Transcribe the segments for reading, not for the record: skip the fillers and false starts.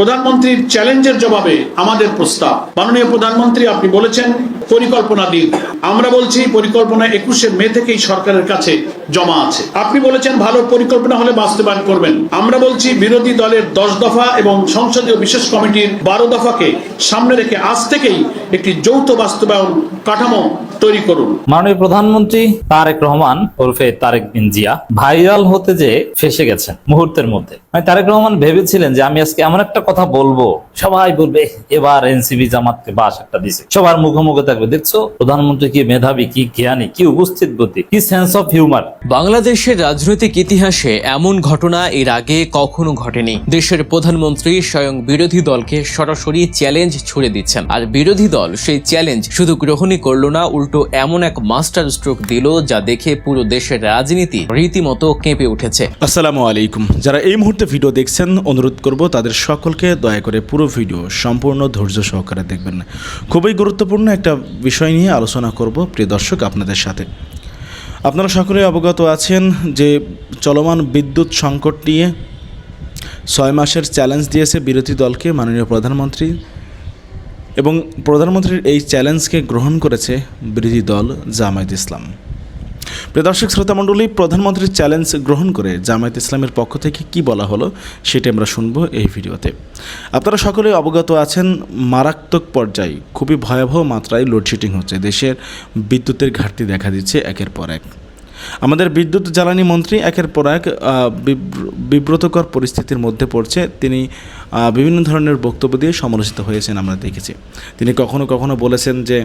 প্রধানমন্ত্রীর চ্যালেঞ্জের জবাবে আমাদের প্রস্তাব। মাননীয় প্রধানমন্ত্রী, আপনি বলেছেন পরিকল্পনা দিন। আমরা বলছি পরিকল্পনা 21শে মে থেকেই সরকারের কাছে জমা আছে। আপনি বলেছেন ভালো পরিকল্পনা হলে বাস্তবায়ন করবেন। আমরা বলছি বিরোধী দলের 10 দফা এবং সংসদীয় বিশেষ কমিটির 12 দফাকে সামনে রেখে আজ থেকেই একটি যৌথ বাস্তবায়ন কাঠামো তৈরি করুন। মাননীয় প্রধানমন্ত্রী তারেক রহমান ওরফে তারেক বিন জিয়া ভাইরাল হতে যে ফেসে গেছেন মুহূর্তের মধ্যে। তারেক রহমান ভেবেছিলেন যে আমি আজকে এমন একটা কথা বলবো, সবাই বলবে এবার এনসিপি জামাতকে বাস একটা দিছে, সবার মুখোমুখি থাকবে। দেখছো প্রধানমন্ত্রী কি মেধাবী, কি জ্ঞানী, কি উপস্থিত গতি, কি সেন্স অফ হিউমার। বাংলাদেশের রাজনৈতিক ইতিহাসে এমন ঘটনা এর আগে কখনো ঘটেনি। দেশের প্রধানমন্ত্রী স্বয়ং বিরোধী দলকে সরাসরি চ্যালেঞ্জ ছুড়ে দিচ্ছেন, আর বিরোধী দল সেই চ্যালেঞ্জ শুধু গ্রহণই করলো না, উল্টো এমন এক মাস্টার স্ট্রোক দিল যা দেখে পুরো দেশের রাজনীতি রীতিমতো কেঁপে উঠেছে। আসসালামু আলাইকুম। যারা এই মুহূর্তে ভিডিও দেখছেন, অনুরোধ করব তাদের সকলকে দয়া করে পুরো ভিডিও সম্পূর্ণ ধৈর্য সহকারে দেখবেন। খুবই গুরুত্বপূর্ণ একটা বিষয় নিয়ে আলোচনা করব প্রিয় দর্শক আপনাদের সাথে। আপনারা সকলে অবগত আছেন যে চলমান বিদ্যুৎ সংকট নিয়ে 6 মাসের চ্যালেঞ্জ দিয়েছে বিরোধী দলকে মাননীয় প্রধানমন্ত্রী, এবং প্রধানমন্ত্রীর এই চ্যালেঞ্জকে গ্রহণ করেছে বিরোধী দল জামায়াত ইসলাম। প্রিয় দর্শক শ্রোতামণ্ডলী, প্রধানমন্ত্রীর চ্যালেঞ্জ গ্রহণ করে জামায়াত ইসলামের পক্ষ থেকে কি বলা হলো সেটা আমরা শুনবো এই ভিডিওতে। আপনারা সকলে অবগত আছেন মারাত্মক পর্যায়ে খুবই ভয়াবহ মাত্রায় লোডশেডিং হচ্ছে, দেশের বিদ্যুতের ঘাটতি দেখা দিচ্ছে একের পর এক। আমাদের বিদ্যুৎ জ্বালানি মন্ত্রী একের পর এক বিব্রতকর পরিস্থিতির মধ্যে পড়ছে। তিনি বিভিন্ন ধরনের বক্তব্য দিয়ে সমালোচিত হয়েছেন, আমরা দেখেছি। তিনি কখনো কখনো বলেছেন যে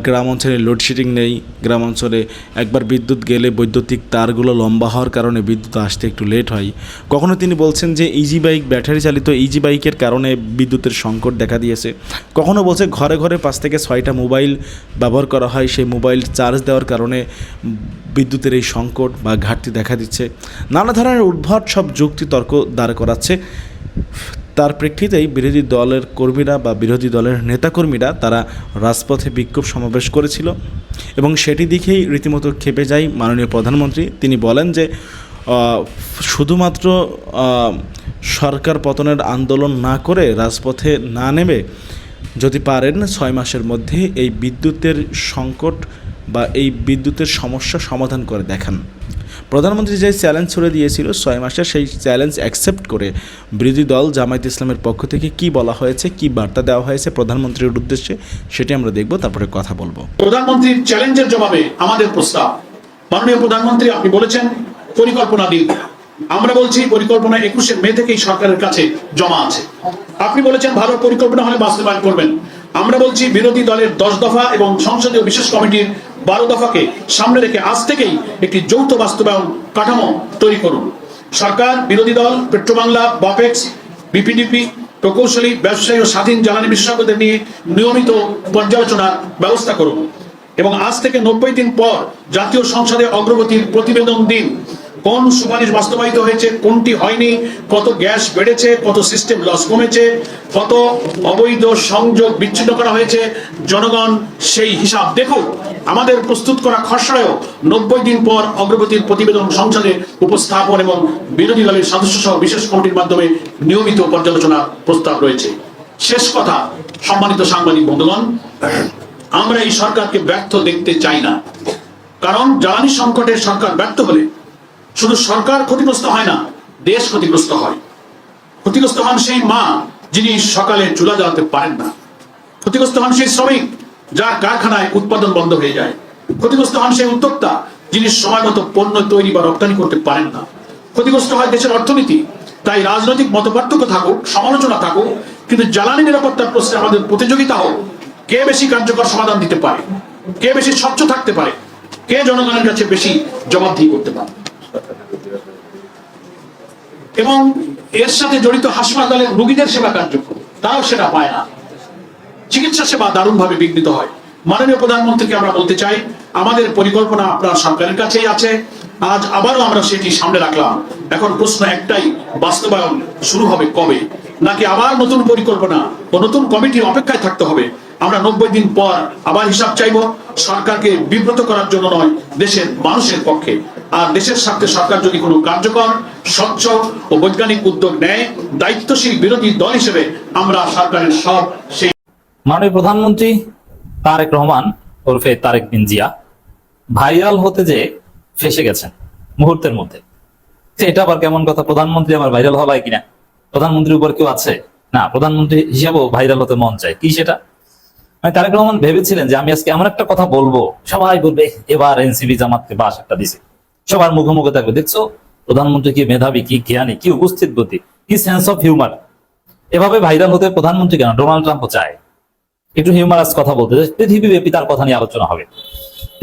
গ্রাম অঞ্চলে লোডশেডিং নেই, গ্রাম অঞ্চলে একবার বিদ্যুৎ গেলে বৈদ্যুতিক তারগুলো লম্বা হওয়ার কারণে বিদ্যুৎ আসতে একটু লেট হয়। কখনো তিনি বলছেন যে ইজি বাইক, ব্যাটারি চালিত ইজি বাইকের কারণে বিদ্যুতের সংকট দেখা দিয়েছে। কখনো বলছে ঘরে ঘরে 5 থেকে 6টা মোবাইল ব্যবহার করা হয়, সেই মোবাইল চার্জ দেওয়ার কারণে বিদ্যুতের এই সংকট বা ঘাটতি দেখা দিচ্ছে। নানা ধরনের উদ্ভট সব যুক্তি তর্ক দাঁড় করাচ্ছে। তার প্রেক্ষিতেই বিরোধী দলের কর্মীরা বা বিরোধী দলের নেতাকর্মীরা তারা রাজপথে বিক্ষোভ সমাবেশ করেছিল, এবং সেটি দেখেই রীতিমতো ক্ষেপে যায় মাননীয় প্রধানমন্ত্রী। তিনি বলেন যে শুধুমাত্র সরকার পতনের আন্দোলন না করে রাজপথে না নেমে যদি পারেন 6 মাসের মধ্যে এই বিদ্যুতের সংকট বা এই বিদ্যুতের সমস্যা সমাধান করে দেখান। প্রধানমন্ত্রী যে চ্যালেঞ্জ ছুড়ে দিয়েছিল 6 মাসে, সেই চ্যালেঞ্জ অ্যাকসেপ্ট করে বিরোধী দল জামায়াত ইসলামের পক্ষ থেকে কি বলা হয়েছে, কি বার্তা দেওয়া হয়েছে প্রধানমন্ত্রীর উদ্দেশ্যে, সেটি আমরা দেখব, তারপরে কথা বলবো। প্রধানমন্ত্রীর চ্যালেঞ্জের জবাবে আমাদের প্রস্তাব। মাননীয় প্রধানমন্ত্রী, আপনি বলেছেন পরিকল্পনা দিন। আমরা বলছি পরিকল্পনা 21শে মে থেকেই সরকারের কাছে জমা আছে। আপনি বলেছেন ভালো পরিকল্পনা হলে বাস্তবায়ন করবেন। আমরা বলছি বিরোধী দলের 10 দফা এবং সংসদীয় বিশেষ কমিটির 12 দফাকে সামনে রেখে আজ থেকেই একটি যৌথ বাস্তবায়ন কাঠামো তৈরি করুন। সরকার, বিরোধী দল, পেট্রোবাংলা, বপেক্স, বিপিডিপি, প্রকৌশলী, ব্যবসায়ী ও স্বাধীন জ্বালানি বিশেষজ্ঞদের নিয়ে নিয়মিত পর্যালোচনার ব্যবস্থা করুন, এবং আজ থেকে 90 দিন পর জাতীয় সংসদে অগ্রগতির প্রতিবেদন দিন। কোন সুপারিশ বাস্তবায়িত হয়েছে, কোনটি হয়নি, কত গ্যাস বেড়েছে, কত সিস্টেম লস কমেছে, কত অবৈধ সংযোগ বিচ্ছিন্ন করা হয়েছে, জনগণ সেই হিসাব দেখুন। আমাদের প্রস্তুত করা খসড়ায়ও 90 দিন পর অগ্রগতির প্রতিবেদন সংসদে উপস্থাপন এবং বিরোধী দলের সদস্য সহ বিশেষ কমিটির মাধ্যমে নিয়মিত পর্যালোচনার প্রস্তাব রয়েছে। শেষ কথা, সম্মানিত সাংবাদিক বন্ধুগণ, আমরা এই সরকারকে ব্যর্থ দেখতে চাই না। কারণ জ্বালানি সংকটে সরকার ব্যর্থ হলে শুধু সরকার ক্ষতিগ্রস্ত হয় না, দেশ ক্ষতিগ্রস্ত হয়। ক্ষতিগ্রস্ত হন সেই মা যিনি সকালে চুলা জ্বালাতে পারেন না। ক্ষতিগ্রস্ত হন সেই শ্রমিক যার কারখানায় উৎপাদন বন্ধ হয়ে যায়। ক্ষতিগ্রস্ত হন সেই উদ্যোক্তা যিনি সময় মতো পণ্য তৈরি বা রপ্তানি করতে পারেন না। ক্ষতিগ্রস্ত হয় দেশের অর্থনীতি। তাই রাজনৈতিক মতপার্থক্য থাকুক, সমালোচনা থাকুক, কিন্তু জ্বালানি নিরাপত্তার প্রশ্নে আমাদের প্রতিযোগিতা হোক, কে বেশি কার্যকর সমাধান দিতে পারে, কে বেশি স্বচ্ছ থাকতে পারে, কে জনগণের কাছে বেশি জবাবদিহি করতে পারে। এবং এর সাথে জড়িত হাসপাতালের রোগীদের সেবা কার্যক্রম, তাও সেটা পায় না। চিকিৎসা সেবা দারুণভাবে বিঘ্নিত হয়। মাননীয় প্রধানমন্ত্রীকে আমরা বলতে চাই, আমাদের পরিকল্পনা আপনার সরকারের কাছেই আছে। আজ আবারও আমরা সেটি সামনে রাখলাম। এখন প্রশ্ন একটাই, বাস্তবায়ন শুরু হবে কবে? নাকি আবার নতুন পরিকল্পনা ও নতুন কমিটির অপেক্ষায় থাকতে হবে? আমরা 90 দিন পর আবার হিসাব চাইবো, সরকারকে বিব্রত করার জন্য নয়, দেশের মানুষের পক্ষে। আর দেশের স্বার্থে সরকার যদি কোনো কার্যকর, স্বচ্ছ ও বৈজ্ঞানিক উদ্যোগ নেয়, দায়িত্বশীল বিরোধী দল হিসেবে আমরা সরকারের সব সেই মাননীয় প্রধানমন্ত্রী তারেক রহমান ওরফে তারেক বিন জিয়া ভাইরাল হতে যে ফেসে গেছেন মুহূর্তের মধ্যে। এটা আবার কেমন কথা? প্রধানমন্ত্রী আবার ভাইরাল হওয়া কিনা? প্রধানমন্ত্রীর উপর কেউ আছে না? প্রধানমন্ত্রী হিসাবেও ভাইরাল হতে মন চায় কি সেটা? তারেক রহমান ভেবেছিলেন যে আমি আজকে এমন একটা কথা বলবো, সবাই বলবে এবার এনসিপি জামাতকে বাস একটা দিছে, সবার মুখে মুখে থাকবে, দেখছো প্রধানমন্ত্রী কি মেধাবী, কি জ্ঞানী, কি উপস্থিত গতি, কি সেন্স অফ হিউমার। এভাবে ভাইরাল হতে প্রধানমন্ত্রী কেন, ডোনাল্ড ট্রাম্পও চায় একটু হিউমারাস কথা বলতে, পৃথিবীব্যাপী তার কথা নিয়ে আলোচনা হবে।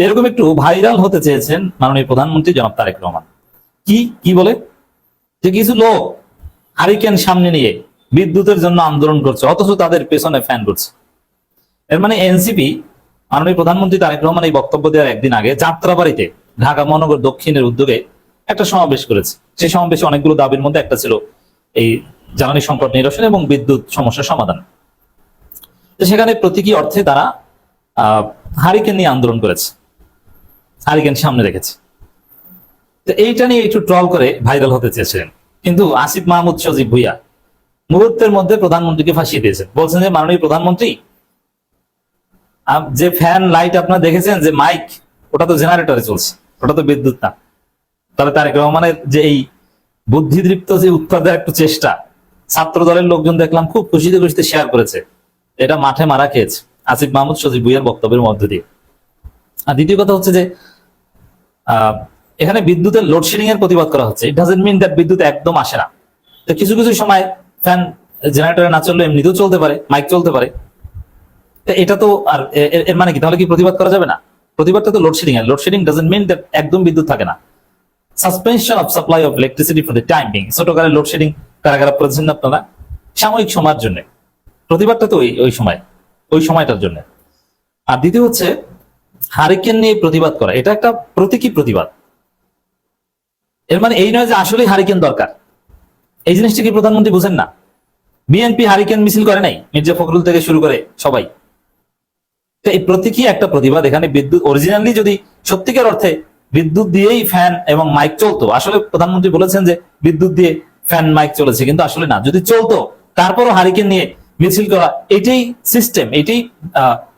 এরকম একটু ভাইরাল হতে চেয়েছেন মাননীয় প্রধানমন্ত্রী জনাব তারেক রহমান। কি বলে যে কিছু লোক হারিকেন সামনে নিয়ে বিদ্যুতের জন্য আন্দোলন করছে, অথচ তাদের পেছনে ফ্যান করছে। এর মানে এনসিপি, মাননীয় প্রধানমন্ত্রী তারেক রহমান এই বক্তব্য দেওয়ার একদিন আগে যাত্রাবাড়িতে ঢাকা মহানগর দক্ষিণের উদ্যোগে একটা সমাবেশ করেছে। সেই সমাবেশে অনেকগুলো দাবির মধ্যে একটা ছিল এই জ্বালানি সংকট নিরসন এবং বিদ্যুৎ সমস্যার সমাধান। তো সেখানে প্রতীকী অর্থে তারা হারিকেন নিয়ে আন্দোলন করেছে, হারিকেন সামনে রেখেছে। তো এইটা নিয়ে একটু ট্রল করে ভাইরাল হতে চেয়েছিলেন, কিন্তু আসিফ মাহমুদ সজীব ভুইয়া মুহূর্তের মধ্যে প্রধানমন্ত্রীকে ফাঁসিয়ে দিয়েছেন। বলছেন যে মাননীয় প্রধানমন্ত্রী, যে ফ্যান লাইট আপনারা দেখেছেন, যে মাইক, ওটা তো জেনারেটরে চলছে, ওটা তো বিদ্যুৎ না। তাহলে তারেক রহমানের যে এই বুদ্ধিদীপ্ত যে উৎপাদের একটু চেষ্টা, ছাত্র দলের লোকজন দেখলাম খুব খুশিতে খুশিতে শেয়ার করেছে, এটা মাঠে মারা খেয়েছে আসিফ মাহমুদ সজীব ভুইয়ার বক্তব্যের মধ্য দিয়ে। আর দ্বিতীয় কথা হচ্ছে যে এখানে বিদ্যুতের লোডশেডিং এর প্রতিবাদ করা হচ্ছে। ইট ডাজন্ট মিন দ্যাট বিদ্যুৎ একদম আসে না। তো কিছু কিছু সময় ফ্যান জেনারেটরে না চললে এমনিতেও চলতে পারে, মাইক চলতে পারে। এটা তো আর এর মানে কি, তাহলে কি প্রতিবাদ করা যাবে না? প্রতিবাদটা তো লোডশেডিং এর। লোডশেডিং ডাজন্ট মিন দ্যাট একদম বিদ্যুৎ থাকে না। Suspension of supply of electricity for the time being, ছোটকালে লোডশেডিং কারাগারা করেছেন আপনারা সাময়িক সময়ের জন্য। প্রতিবাদটা তো ওই সময়টার জন্য। আর দ্বিতীয় হচ্ছে হারিকেন নিয়ে প্রতিবাদ করা, এটা একটা প্রতীকী প্রতিবাদ। এর মানে এই নয় যে আসলে হারিকেন দরকার। এই জিনিসটা কি প্রধানমন্ত্রী বুঝেন না? বিএনপি হারিকেন মিছিল করে নাই, মির্জা ফখরুল থেকে শুরু করে সবাই। তো এই প্রতীকী একটা প্রতিবাদ। এখানে বিদ্যুৎ অরিজিনালি যদি সত্যিকার অর্থে বিদ্যুৎ দিয়েই ফ্যান এবং মাইক চলতো, আসলে প্রধানমন্ত্রী বলেছেন যে বিদ্যুৎ দিয়ে ফ্যান মাইক চলেছে, কিন্তু আসলে না। যদি চলতো তারপরও হারিকেন নিয়ে মিছিল করা, এটাই সিস্টেম,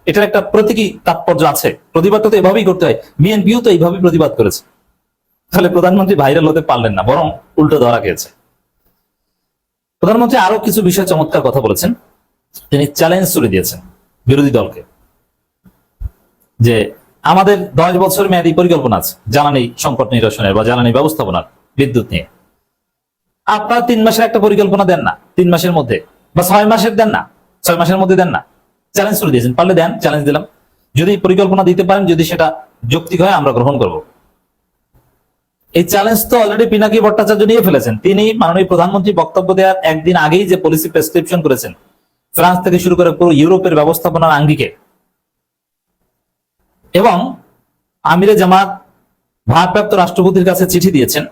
এটার একটা প্রতীকী তাৎপর্য আছে। প্রতিবাদটা তো এভাবেই করতে হয়। বিএনপিও তো এইভাবেই প্রতিবাদ করেছে। তাহলে প্রধানমন্ত্রী ভাইরাল হতে পারলেন না, বরং উল্টো ধরা খেয়েছে। প্রধানমন্ত্রী আরো কিছু বিষয়ে চমৎকার কথা বলেছেন। তিনি চ্যালেঞ্জ ছুড়ে দিয়েছেন বিরোধী দলকে যে আমাদের 10 বছর মেয়াদী পরিকল্পনা আছে জ্বালানি সংকট নিরসনের বা জ্বালানি ব্যবস্থাপনার, বিদ্যুৎ নিয়ে। আপনারা 3 মাসের একটা পরিকল্পনা দেন না, 3 মাসের মধ্যে, বা 6 মাসের দেন না, 6 মাসের মধ্যে দেন না। চ্যালেঞ্জ ছুড়ে দিয়েছেন, পারলে দেন, চ্যালেঞ্জ দিলাম। যদি পরিকল্পনা দিতে পারেন, যদি সেটা যৌক্তিক হয়, আমরা গ্রহণ করব। এই চ্যালেঞ্জ তো অলরেডি পিনাকি ভট্টাচার্য নিয়ে ফেলেছেন। তিনি মাননীয় প্রধানমন্ত্রী বক্তব্য দেওয়ার একদিন আগেই যে পলিসি প্রেসক্রিপশন করেছেন, ফ্রান্স থেকে শুরু করে পুরো ইউরোপের ব্যবস্থাপনার আঙ্গিকে, এবং আমিরে জামাত ভারপ্রাপ্ত রাষ্ট্রপতির কাছে চিঠি দিয়েছেন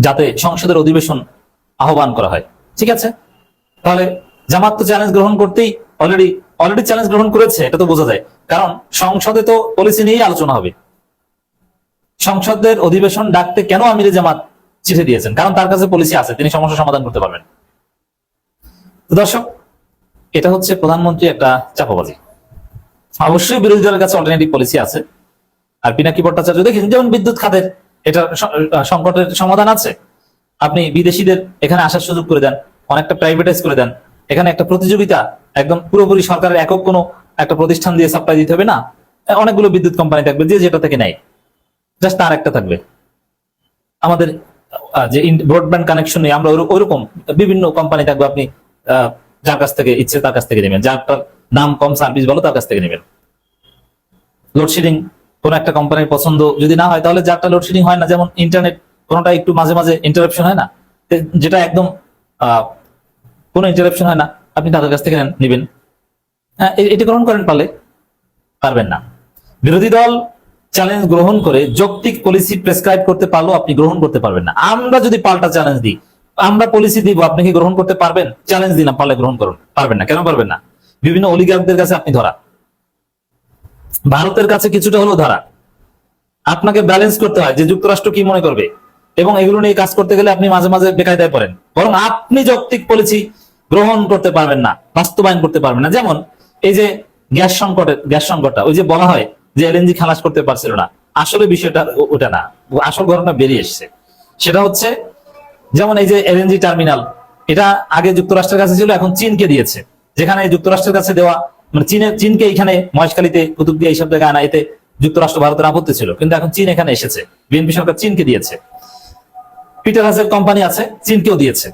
যাতে সংসদের অধিবেশন আহ্বান করা হয়। ঠিক আছে, তাহলে জামাত তো চ্যালেঞ্জ গ্রহণ করতেই অলরেডি চ্যালেঞ্জ গ্রহণ করেছে, এটা তো বোঝা যায়। কারণ সংসদে তো পলিসি নিয়েই আলোচনা হবে। সংসদের অধিবেশন ডাকতে কেন আমিরে জামাত চিঠি দিয়েছেন? কারণ তার কাছে পলিসি আছে, তিনি সমস্যা সমাধান করতে পারবেন। দর্শক, এটা হচ্ছে প্রধানমন্ত্রী একটা চাপাবাজি। অবশ্যই বিরোধী দলের কাছে অল্টারনেটিভ পলিসি আছে। আর পিনাকি ভট্টাচার্য দেখেন, যেমন বিদ্যুৎ খাতের এটা সংকটের সমাধান আছে, আপনি বিদেশিদের এখানে আসার সুযোগ করে দেন, অনেকটা প্রাইভেটাইজ করে দেন। এখানে একটা প্রতিযোগিতা, একদম পুরোপুরি সরকারের একক কোনো একটা প্রতিষ্ঠান দিয়ে সাপ্লাই দিতে হবে না, অনেকগুলো বিদ্যুৎ কোম্পানি থাকবে, যে যেটা থেকে নেয় জাস্ট তার একটা থাকবে। আমাদের যে ব্রডব্যান্ড কানেকশন নেই, আমরা ওইরকম বিভিন্ন কোম্পানি থাকবে, আপনি যার কাছ থেকে ইচ্ছে তার কাছ থেকে নেবেন, যারটার দাম কম, সার্ভিস ভালো, তার কাছ থেকে নেবেন। লোডশেডিং কোন একটা কোম্পানির পছন্দ যদি না হয়, তাহলে যারটা লোডশেডিং হয় না, যেমন ইন্টারনেট, কোনটা একটু মাঝে মাঝে ইন্টারাপশন হয় না, যেটা একদম কোনো ইন্টারাপশন হয় না, আপনি তাদের কাছ থেকে নেবেন। হ্যাঁ, এটি গ্রহণ করেন, পারবেন না। বিরোধী দল চ্যালেঞ্জ গ্রহণ করে যৌক্তিক পলিসি প্রেসক্রাইব করতে পারলেও আপনি গ্রহণ করতে পারবেন না। আমরা যদি পাল্টা চ্যালেঞ্জ দিই, আমরা পলিসি দিব, আপনি কি গ্রহণ করতে পারবেন? চ্যালেঞ্জ দিলাম, পারলে গ্রহণ করুন, পারবেন না। কেন পারবেন না? বিভিন্ন অলিগার্কদের কাছে আপনি ধরা। ভারতের কাছে কিছুটা হলো ধারা। আপনাকে ব্যালেন্স করতে হয় যে যুক্তরাষ্ট্র কি মনে করবে, এবং এগুলো নিয়ে কাজ করতে গেলে আপনি মাঝে মাঝে বেকায়দায় পড়েন। বরং আপনি যৌক্তিক পলিসি গ্রহণ করতে পারবেন না, বাস্তবায়ন করতে পারবেন না। যেমন এই যে গ্যাস সংকটটা, ওই যে বলা হয় যে এলএনজি খালাস করতে পারছিল না, আসলে বিষয়টা ওটা না, আসল ঘটনা বেরিয়ে এসছে। সেটা হচ্ছে যেমন এই যে এলএনজি টার্মিনাল, এটা আগে যুক্তরাষ্ট্রের কাছে ছিল, এখন চীনকে দিয়েছে। যেখানে যুক্তরাষ্ট্রের কাছে দেওয়া মানে চীনকে এখানে মহেশখালীতে কুতুবদিয়া এইসব জায়গায় আনা, এতে যুক্তরাষ্ট্র ভারতের আপত্তি ছিল, কিন্তু এখন চীন এখানে এসেছে, বিএনপি সরকার চীনকে দিয়েছে। পিটার হাসের কোম্পানি আছে, চীনকেও দিয়েছে,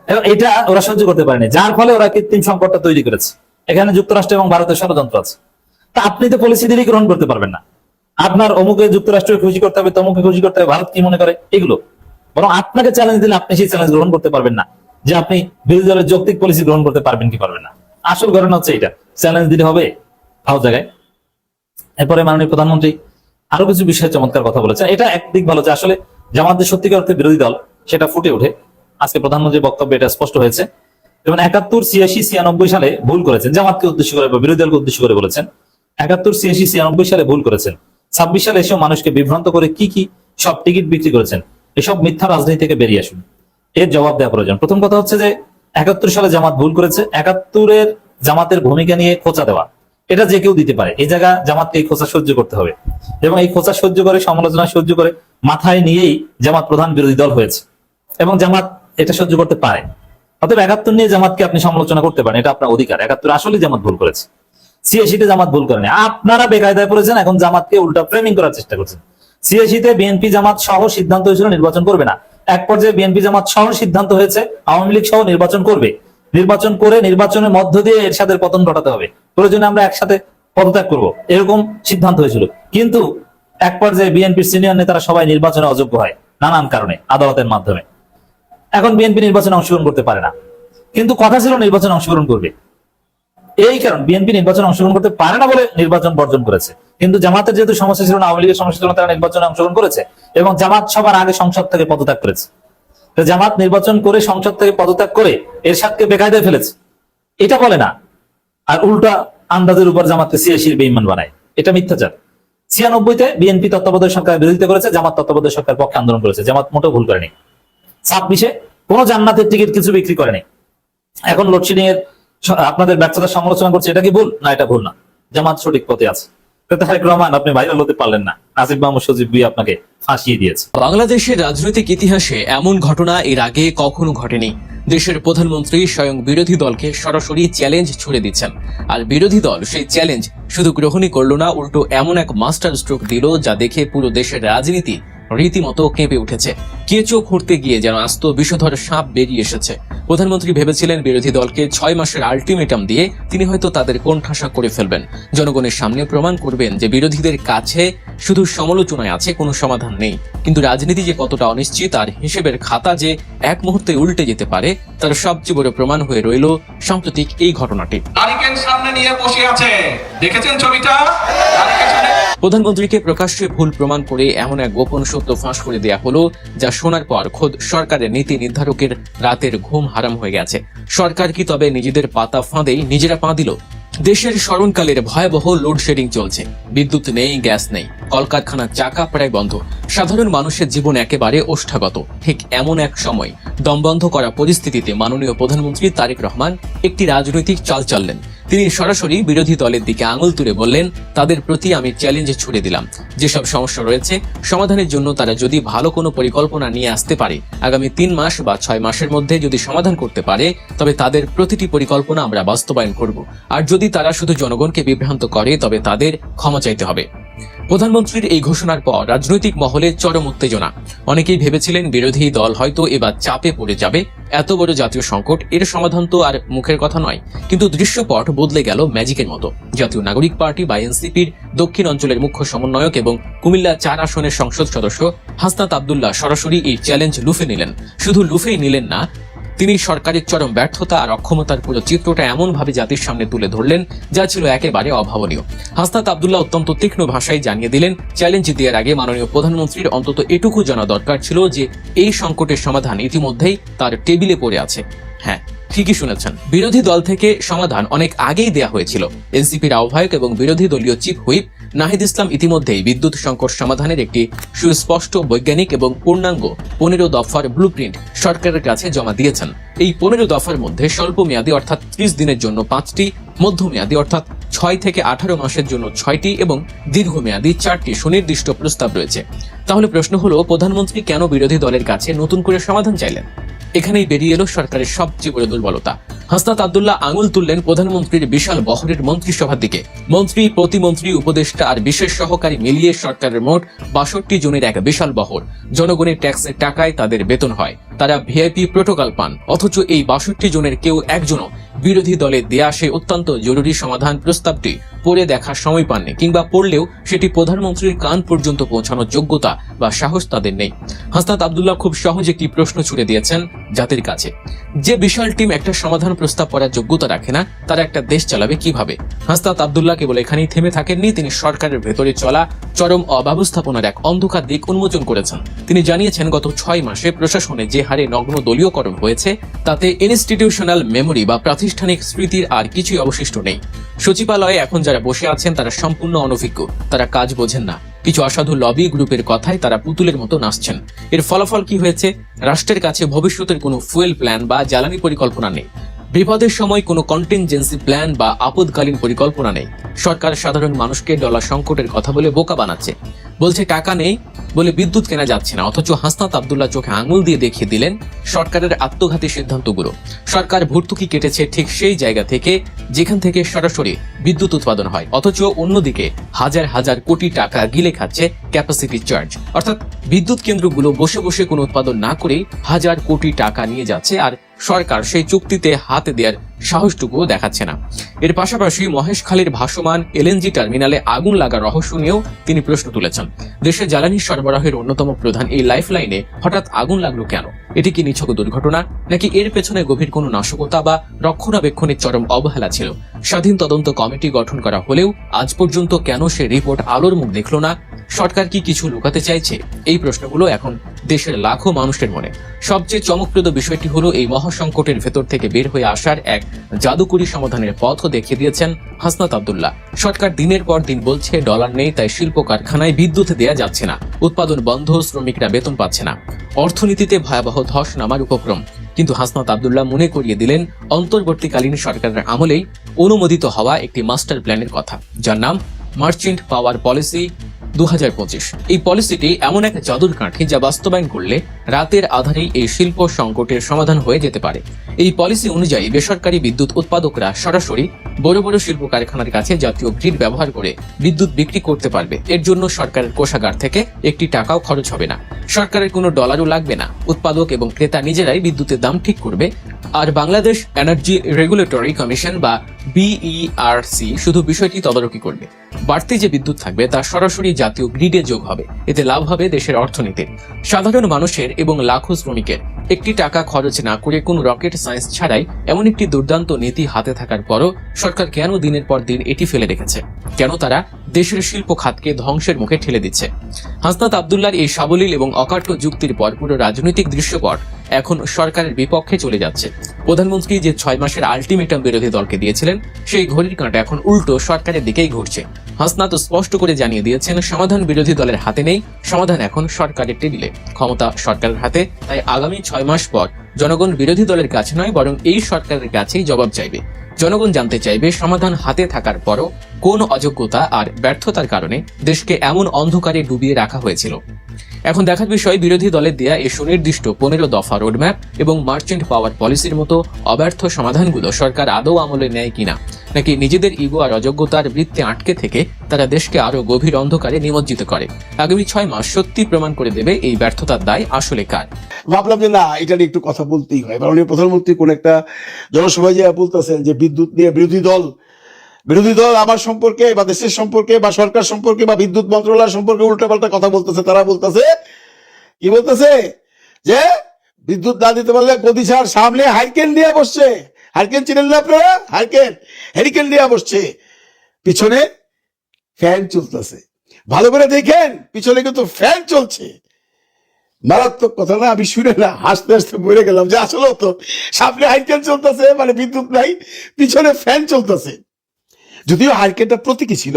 এবং এটা ওরা সহ্য করতে পারেনি, যার ফলে ওরা কৃত্রিম সংকটটা তৈরি করেছে। এখানে যুক্তরাষ্ট্র এবং ভারতের ষড়যন্ত্র আছে। তা আপনি তো পলিসি দিলেই গ্রহণ করতে পারবেন না। আপনার অমুকে যুক্তরাষ্ট্রকে খুশি করতে হবে, তমুকে খুশি করতে হবে, ভারত কি মনে করে এগুলো। বরং আপনাকে চ্যালেঞ্জ দিলে আপনি সেই চ্যালেঞ্জ গ্রহণ করতে পারবেন না, যে আপনি বিরোধী দলের যৌক্তিক পলিসি গ্রহণ করতে পারবেন কি পারবেন না। আসল ঘটনা হচ্ছে এটা, চ্যালেঞ্জ দিলে হবে ভালো জায়গায়। এরপরে মাননীয় প্রধানমন্ত্রী আরো কিছু বিষয়ে চমৎকার কথা বলেছেন। এটা একদিক ভালো যে আসলে জামাত যে সত্যিকার অর্থে বিরোধী দল সেটা ফুটে ওঠে। আজকে প্রধানমন্ত্রীর বক্তব্যে এটা স্পষ্ট হয়েছে। যেমন 71, 86, 96 সালে ভুল করেছেন, জামাতকে উদ্দেশ্য করে বা বিরোধী দলকে উদ্দেশ্য করে বলেছেন। 71, 86, 96 সালে ভুল করেছেন। 26 সালে এসেও মানুষকে বিভ্রান্ত করে কি সব টিকিট বিক্রি করেছেন। এসব মিথ্যা রাজনীতি থেকে বেরিয়ে আসুন, এর জবাব দেওয়া প্রয়োজন। প্রথম কথা হচ্ছে যে 71 সালে জামাত ভুল করেছে। 71-এর জামাতের ভূমিকা নিয়ে খোঁচা দেওয়া, এটা যে কেউ দিতে পারে। এই জায়গা জামাতকে এই খোঁচা সহ্য করতে হবে, এবং এই খোঁচা সহ্য করে, সমালোচনা সহ্য করে মাথায় নিয়েই জামাত প্রধান বিরোধী দল হয়েছে, এবং জামাত এটা সহ্য করতে পারে। অতএব 71 নিয়ে জামাতকে আপনি সমালোচনা করতে পারেন, এটা আপনার অধিকার। 71 আসলে জামাত ভুল করেছে। 86-তে জামাত ভুল করেনি, আপনারা বেকায়দায় পড়েছেন, এখন জামাতকে উল্টা ফ্রেমিং করার চেষ্টা করছেন। 86-তে বিএনপি জামাত সহ সিদ্ধান্ত হয়েছিল নির্বাচন করবে না। এক পর্যায়ে বিএনপি জামাত সহ সিদ্ধান্ত হয়েছে আওয়ামী লীগ সহ নির্বাচন করবে। নির্বাচন করে নির্বাচনের মধ্য দিয়ে এরশাদের পতন ঘটাতে হবে, প্রয়োজনে আমরা একসাথে পদত্যাগ করব, এরকম সিদ্ধান্ত হয়েছিল। কিন্তু এক পর্যায়ে বিএনপির সিনিয়র নেতারা সবাই নির্বাচনে অযোগ্য হয় নানান কারণে, আদালতের মাধ্যমে। এখন বিএনপি নির্বাচনে অংশগ্রহণ করতে পারে না, কিন্তু কথা ছিল নির্বাচনে অংশগ্রহণ করবে। এই কারণ বিএনপি নির্বাচনে অংশগ্রহণ করতে পারে না বলে নির্বাচন বর্জন করেছে। কিন্তু জামাতের যেহেতু সমস্যা ছিল না, আওয়ামী লীগের সমস্যা ছিল না, তারা নির্বাচনে অংশগ্রহণ করেছে, এবং জামাত সবার আগে সংসদ থেকে পদত্যাগ করেছে। তো জামাত নির্বাচন করে সংসদ থেকে পদত্যাগ করে এরশাদকে বেকায়দায় ফেলেছে, এটা বলে না। আর উল্টা আন্দাজের উপর জামাতকে 86-র বেঈমান বানায়, এটা মিথ্যাচার। 96-তে বিএনপি তত্ত্বাবধায়ক সরকারের বিরোধিতা করেছে, জামাত তত্ত্বাবধায়ক সরকারের পক্ষে আন্দোলন করেছে, জামাত মোটেও ভুল করেনি। 26-এ কোনো জান্নাতের টিকিট কিছু বিক্রি করেনি। এখন লোডশেডিং এর আপনাদের ব্যর্থতার সমালোচনা করছে, এটা কি ভুল? না, এটা ভুল না, জামাত সঠিক পথে আছে। তারেক রহমান, আপনি ভাইরাল হতে পারলেন না, আসিফ মাহমুদ সজীব ভুঁইয়া আপনাকে ফাঁসিয়ে দিয়েছে। বাংলাদেশের রাজনৈতিক ইতিহাসে এমন ঘটনা এর আগে কখনো ঘটেনি। দেশের প্রধানমন্ত্রী স্বয়ং বিরোধী দলকে সরাসরি চ্যালেঞ্জ ছুড়ে দিচ্ছেন, আর বিরোধী দল সেই চ্যালেঞ্জ শুধু গ্রহণই করল না, উল্টো এমন এক মাস্টার স্ট্রোক দিল যা দেখে পুরো দেশের রাজনীতি রীতিমতো কেঁপে উঠেছে। কেঁচো খুঁড়তে গিয়ে যেন আস্ত বিষধর সাপ বেরিয়ে এসেছে। প্রধানমন্ত্রী ভেবেছিলেন বিরোধী দলকে 6 মাসের আলটিমেটাম দিয়ে তিনি হয়তো তাদের কোণঠাসা করে ফেলবেন, জনগণের সামনে প্রমাণ করবেন যে বিরোধীদের কাছে শুধু সমালোচনায় আছে, কোনো সমাধান নেই। কিন্তু রাজনীতি যে কতটা অনিশ্চিত, আর হিসেবের খাতা যে এক মুহূর্তে উল্টে যেতে পারে, তার সবচেয়ে বড় প্রমাণ হয়ে রইল সাম্প্রতিক এই ঘটনাটি। নারিকেল সামনে নিয়ে বসে আছে, দেখেছেন ছবিটা? প্রধানমন্ত্রীকে প্রকাশ্যে ভুল প্রমাণ করে এমন এক গোপন সত্য ফাঁস করে দেয়া হলো, যা শোনার পর খোদ সরকারের নীতি নির্ধারকের রাতের ঘুম হারাম হয়ে গেছে। সরকার কি তবে নিজেদের পাতা ফাঁদেই নিজেরা পা দিল? দেশের স্মরণকালের ভয়াবহ লোডশেডিং চলছে, বিদ্যুৎ নেই, গ্যাস নেই, কলকারখানার চাকা প্রায় বন্ধ, সাধারণ মানুষের জীবন একেবারে ওষ্ঠাগত। ঠিক এমন এক সময় দমবন্ধ করা পরিস্থিতিতে মাননীয় প্রধানমন্ত্রী তারেক রহমান একটি রাজনৈতিক চাল চাললেন। তিনি সরাসরি বিরোধী দলের দিকে আঙুল তুলে বললেন, তাদের প্রতি আমি চ্যালেঞ্জ ছুড়ে দিলাম। যেসব সমস্যা রয়েছে সমাধানের জন্য তারা যদি ভালো কোনো পরিকল্পনা নিয়ে আসতে পারে, আগামী 3 মাস বা 6 মাসের মধ্যে যদি সমাধান করতে পারে, তবে তাদের প্রতিটি পরিকল্পনা আমরা বাস্তবায়ন করব। আর যদি তারা শুধু জনগণকে বিভ্রান্ত করে, তবে তাদের ক্ষমা চাইতে হবে। প্রধানমন্ত্রীর এই ঘোষণার পর রাজনৈতিক মহলে চরম উত্তেজনা। অনেকেই ভেবেছিলেন বিরোধী দল হয়তো এবার চাপে পড়ে যাবে, এত বড় জাতীয় সংকট, এর সমাধান তো আর মুখের কথা নয়। কিন্তু দৃশ্যপট বদলে গেল ম্যাজিকের মতো। জাতীয় নাগরিক পার্টি বা এনসিপির দক্ষিণ অঞ্চলের মুখ্য সমন্বয়ক এবং কুমিল্লা 4 আসনের সংসদ সদস্য হাসনাত আব্দুল্লাহ সরাসরি এই চ্যালেঞ্জ লুফে নিলেন। শুধু লুফেই নিলেন না, তিনি সরকারের চরম ব্যর্থতা আর অক্ষমতার পুরো চিত্রটা এমন ভাবে জাতির সামনে তুলে ধরলেন, যা ছিল একেবারে অভাবনীয়। হাসনাত আব্দুল্লাহ অত্যন্ত তীক্ষ্ণ ভাষায় জানিয়ে দিলেন, চ্যালেঞ্জ দেওয়ার আগে মাননীয় প্রধানমন্ত্রীর অন্তত এটুকু জানা দরকার ছিল যে এই সংকটের সমাধান ইতিমধ্যেই তার টেবিলে পড়ে আছে। হ্যাঁ, ঠিকই শুনেছেন, বিরোধী দল থেকে সমাধান অনেক আগেই দেয়া হয়েছিল। এনসিপির আহ্বায়ক এবং বিরোধী দলীয় চিফ হুইপ নাহিদ ইসলাম ইতিমধ্যেই বিদ্যুৎ সংকট সমাধানের একটি সুস্পষ্ট বৈজ্ঞানিক এবং পূর্ণাঙ্গ 15 দফার ব্লুপ্রিন্ট সরকারের কাছে জমা দিয়েছেন। এই 15 দফার মধ্যে স্বল্প মেয়াদী অর্থাৎ 30 দিনের জন্য 5টি, মধ্যমেয়াদী অর্থাৎ 6 থেকে 18 মাসের জন্য 6টি এবং দীর্ঘমেয়াদী 4টি সুনির্দিষ্ট প্রস্তাব রয়েছে। তাহলে প্রশ্ন হলো, প্রধানমন্ত্রী কেন বিরোধী দলের কাছে নতুন করে সমাধান চাইলেন? এখানেই বেরিয়ে এলো সরকারের সবচেয়ে বড় দুর্বলতা। হাসনাত আব্দুল্লাহ আঙুল তুললেন প্রধানমন্ত্রীর বিশাল বহরের মন্ত্রিসভার দিকে। মন্ত্রী, প্রতিমন্ত্রী, উপদেষ্টা আর বিশেষ সহকারী মিলিয়ে সরকারের মোট 62 জনের এক বিশাল বহর। জনগণের ট্যাক্সের টাকায় তাদের বেতন হয়, তারা ভিআইপি প্রোটোকল পান, অথচ এই 62 জনের কেউ একজনও বিরোধী দলে দেয়া সেই অত্যন্ত জরুরি সমাধান প্রস্তাবটি পড়ে দেখার সময় পাননি, কিংবা পড়লেও সেটি প্রধানমন্ত্রীর কান পর্যন্ত পৌঁছানোর যোগ্যতা বা সাহস তাদের নেই। হাসনাত আব্দুল্লাহ খুব সহজ একটি প্রশ্ন ছুড়ে দিয়েছেন জাতির কাছে, যে বিশাল টিম একটা সমাধান প্রস্তাব পড়ার যোগ্যতা রাখে না, তারা একটা দেশ চালাবে কিভাবে? হাসনাত আব্দুল্লাহ কেবল এখানেই থেমে থাকেননি, তিনি সরকারের ভেতরে চলা চরম অব্যবস্থাপনার এক অন্ধকার দিক উন্মোচন করেছেন। তিনি জানিয়েছেন, গত 6 মাসে প্রশাসনে যে হারে নগ্ন দলীয়করণ হয়েছে, তাতে ইনস্টিটিউশনাল মেমোরি বা প্রাতিষ্ঠানিক স্মৃতির আর কিছুই অবশিষ্ট নেই। সচিবালয়ে এখন যারা বসে আছেন তারা সম্পূর্ণ অনভিজ্ঞ, তারা কাজ বোঝেন না। কিছু অসাধু লবি গ্রুপের কথায় তারা পুতুলের মতো নাচছেন। এর ফলাফল কি হয়েছে? রাষ্ট্রের কাছে ভবিষ্যতের কোনো ফুয়েল প্ল্যান বা জ্বালানি পরিকল্পনা নেই। বিপদের সময় কোনো কন্টিনজেন্সি প্ল্যান বা আপদকালীন পরিকল্পনা নেই। সরকার সাধারণ মানুষকে ডলার সংকটের কথা বলে বোকা বানাচ্ছে, বলছে টাকা নেই বলে বিদ্যুৎ কেনা যাচ্ছে না, অথচ হাসনাত আব্দুল্লাহ চোখে আঙুল দিয়ে দেখিয়ে দিলেন সরকারের আত্মঘাতী সিদ্ধান্তগুলো। সরকার ভর্তুকি কেটেছে ঠিক সেই জায়গা থেকে যেখান থেকে সরাসরি বিদ্যুৎ উৎপাদন হয়, অথচ অন্যদিকে হাজার হাজার কোটি টাকা গিলে খাচ্ছে ক্যাপাসিটি চার্জ। অর্থাৎ বিদ্যুৎ কেন্দ্রগুলো বসে বসে কোনো উৎপাদন না করেই হাজার কোটি টাকা নিয়ে যাচ্ছে, আর সরকার সেই চুক্তিতে হাতে দেওয়ার সাহসটুকুও দেখাচ্ছে না। এর পাশাপাশি মহেশখালীর ভাসমান এলএনজি টার্মিনালে আগুন লাগার রহস্য নিয়েও তিনি প্রশ্ন তুলেছেন। দেশে জ্বালানি সরবরাহের অন্যতম প্রধান এই লাইফলাইনে হঠাৎ আগুন লাগলো কেন? এটি কি নিছক দুর্ঘটনা, নাকি এর পেছনে গভীর কোনো নাশকতা বা রক্ষণাবেক্ষণের চরম অবহেলা ছিল? স্বাধীন তদন্ত কমিটি গঠন করা হলেও আজ পর্যন্ত কেন সে রিপোর্ট আলোর মুখ দেখল না? সরকার কি কিছু লুকাতে চাইছে? এই প্রশ্নগুলো এখন দেশের লাখো মানুষের মনে। সবচেয়ে চমকপ্রদ বিষয়টি হলো, এই মহাসংকটের ভেতর থেকে বের হয়ে আসার এক জাদুকরী সমাধানের পথও দেখিয়ে দিয়েছেন হাসনাত আব্দুল্লাহ। সরকার দিনের পর দিন বলছে ডলার নেই, তাই শিল্প কারখানায় বিদ্যুৎ দেয়া যাচ্ছে না, উৎপাদন বন্ধ, শ্রমিকরা বেতন পাচ্ছে না, অর্থনীতিতে ভয়াবহ ধস নামার উপক্রম। কিন্তু হাসনাত আব্দুল্লাহ মনে করিয়ে দিলেন অন্তর্বর্তীকালীন সরকারের আমলেই অনুমোদিত হওয়া একটি মাস্টার প্ল্যানের কথা, যার নাম মার্চেন্ট পাওয়ার পলিসি 2025। এই পলিসিটি এমন এক জাদুর কাঠি যা বাস্তবায়ন করলে রাতের আধারেই এই শিল্প সংকটের সমাধান হয়ে যেতে পারে। এই পলিসি অনুযায়ী বেসরকারি বিদ্যুৎ উৎপাদকরা সরাসরি বড় বড় শিল্প কারখানার কাছে জাতীয় গ্রিড ব্যবহার করে বিদ্যুৎ বিক্রি করতে পারবে। এর জন্য সরকারের কোষাগার থেকে একটি টাকাও খরচ হবে না, সরকারের কোনো ডলারও লাগবে না। উৎপাদক এবং ক্রেতা নিজেরাই বিদ্যুতের দাম ঠিক করবে, আর বাংলাদেশ এনার্জি রেগুলেটরি কমিশন বা বিইআরসি শুধু বিষয়টি তদারকি করবে। বাড়তি যে বিদ্যুৎ থাকবে তা সরাসরি জাতীয় গ্রিডে যোগ হবে। এতে লাভ হবে দেশের অর্থনীতির, সাধারণ মানুষের এবং লাখো শ্রমিকের। একটি টাকা খরচ না করে কোনো রকেট সায়েন্স ছাড়াই এমন একটি দুর্দান্ত নীতি হাতে থাকার পরও সরকার কেন দিনের পর দিন এটি ফেলে রেখেছে? কেন তারা দেশের শিল্প খাতকে ধ্বংসের মুখে ঠেলে দিচ্ছে? হাসনাত আব্দুল্লাহর এই সাবলীল এবং অকাট্য যুক্তির পর পুরো রাজনৈতিক দৃশ্যপট এখন সরকারের বিপক্ষে চলে যাচ্ছে। প্রধানমন্ত্রী যে 6 মাসের আলটিমেটাম বিরোধী দলকে দিয়েছিলেন, সেই ঘড়ির কাঁটা এখন উল্টো সরকারের দিকেই ঘুরছে। হাসনাত স্পষ্ট করে জানিয়ে দিয়েছেন, সমাধান বিরোধী দলের হাতে নেই, সমাধান এখন সরকারের টেবিলে, ক্ষমতা সরকারের হাতে। তাই আগামী 6 মাস পর জনগণ বিরোধী দলের কাছে নয়, বরং এই সরকারের কাছেই জবাব চাইবে। জনগণ জানতে চাইবে, সমাধান হাতে থাকার পরও কোন অযোগ্যতা আর ব্যর্থতার কারণে দেশকে এমন অন্ধকারে ডুবিয়ে রাখা হয়েছিল। এখন দেখার বিষয়, বিরোধী দলের দেয়া এই সুনির্দিষ্ট 15 দফা রোডম্যাপ এবং মার্চেন্ট পাওয়ার পলিসির মতো অব্যর্থ সমাধানগুলো সরকার আদৌ আমলে নেয় কিনা, নাকি নিজেদের ইগো আর অযোগ্যতার বৃত্তে আটকে থেকে তারা দেশকে আরো গভীর অন্ধকারে নিমজ্জিত করে। আগামী 6 মাস সত্যি প্রমাণ করে দেবে এই ব্যর্থতার দায় আসলে কার। ভাবলাম যে না, এটা নিয়ে একটু কথা বলতেই হয়। মাননীয় প্রধানমন্ত্রী কোন একটা জনসভায় যে বলতেছেন যে বিদ্যুৎ নিয়ে বিরোধী দল আমার সম্পর্কে বা দেশের সম্পর্কে বা সরকার সম্পর্কে বা বিদ্যুৎ মন্ত্রণালয় সম্পর্কে উল্টাপাল্টা কথা বলতেছে। তারা বলতেছে কি বলতেছে, যে বিদ্যুৎ না দিতে পারলে গদিসার সামনে হারিকেন নিয়ে বসছে। হারিকেন চিনেন না আপনারা? হারিকেন নিয়ে বসছে, পিছনে ফ্যান চলতেছে। ভালো করে দেখেন, পিছনে কিন্তু ফ্যান চলছে। মারাত্মক কথা না, আমি শুনে না হাসতে হাসতে বলে গেলাম যে আসলে তো সামনে হাইকেল চলতেছে, মানে বিদ্যুৎ নাই, পিছনে ফ্যান চলতেছে। যদিও হাইকেলটা প্রতীকী ছিল,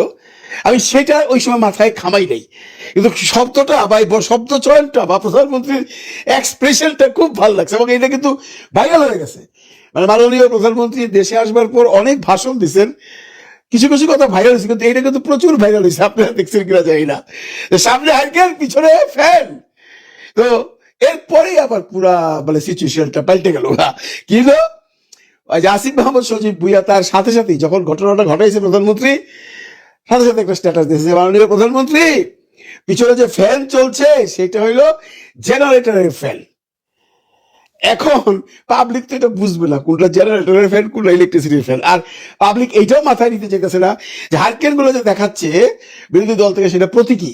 আমি সেটা ওই সময় মাথায় খামাই নাই, কিন্তু শব্দটা বা শব্দ চয়নটা বা প্রধানমন্ত্রীর এক্সপ্রেশনটা খুব ভালো লাগছে এবং এটা কিন্তু ভাইরাল হয়ে গেছে। মানে মাননীয় প্রধানমন্ত্রী দেশে আসবার পর অনেক ভাষণ দিচ্ছেন, কিছু কিছু কথা ভাইরাল হয়েছে, কিন্তু এটা কিন্তু প্রচুর ভাইরাল হয়েছে, আপনারা দেখছেন কিনা জানি না। সামনে হাইকেল পিছনে ফ্যান, তো এরপরেই আবার পুরা মানে সিচুয়েশনটা পাল্টে গেল না। কিন্তু আসিফ মাহমুদ সজীব ভুইয়া তার সাথে সাথেই যখন ঘটনাটা ঘটাইছে প্রধানমন্ত্রী সাথে সাথে একটা স্ট্যাটাস দিয়েছে, মাননীয় প্রধানমন্ত্রী পিছনে যে ফ্যান চলছে সেটা হইলো জেনারেটরের ফ্যান। এখন পাবলিক তো এটা বুঝবে না কোনটা জেনারেটরের ফ্যান কোনটা ইলেকট্রিসিটির ফ্যান, আর পাবলিক এইটাও মাথায় নিতে চাইতেছে না যে হারিকেন গুলো যে দেখাচ্ছে বিরোধী দল থেকে সেটা প্রতীকী।